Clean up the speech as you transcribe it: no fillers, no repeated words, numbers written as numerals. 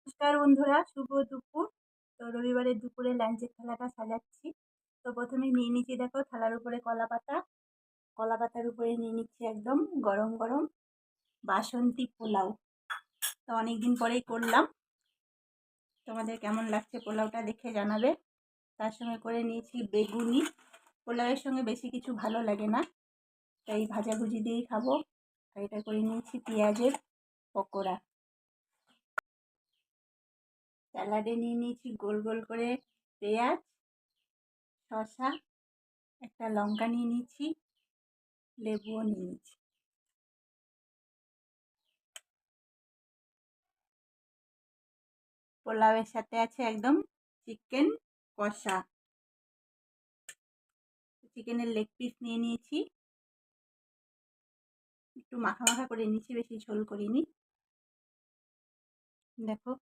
নমস্কার বন্ধুরা, শুভ দুপুর। তো রবিবারের দুপুরে লাঞ্চের থালাটা সাজাচ্ছি। তো প্রথমে নিয়ে নিচ্ছি, দেখো থালার উপরে কলা পাতা, কলা পাতার উপরে নিয়ে নিচ্ছি একদম গরম গরম বাসন্তী পোলাও। তো অনেকদিন পরেই করলাম, তোমাদের কেমন লাগছে পোলাওটা দেখে জানাবে। তার সঙ্গে করে নিয়েছি বেগুনি। পোলাওয়ের সঙ্গে বেশি কিছু ভালো লাগে না, তাই ভাজাভুজি দিয়েই খাবো। আর এটা করে নিয়েছি পেঁয়াজের পকোড়া। স্যালাডে নিয়ে নিয়েছি গোল গোল করে পেঁয়াজ, শসা, একটা লঙ্কা নিয়ে নিয়েছি, লেবুও নিয়ে নিয়েছি। পোলাওয়ের সাথে আছে একদম চিকেন কষা। চিকেনের লেগ পিস নিয়ে নিয়েছি, একটু মাখা মাখা করে নিয়েছি, বেশি ঝোল করিনি। দেখো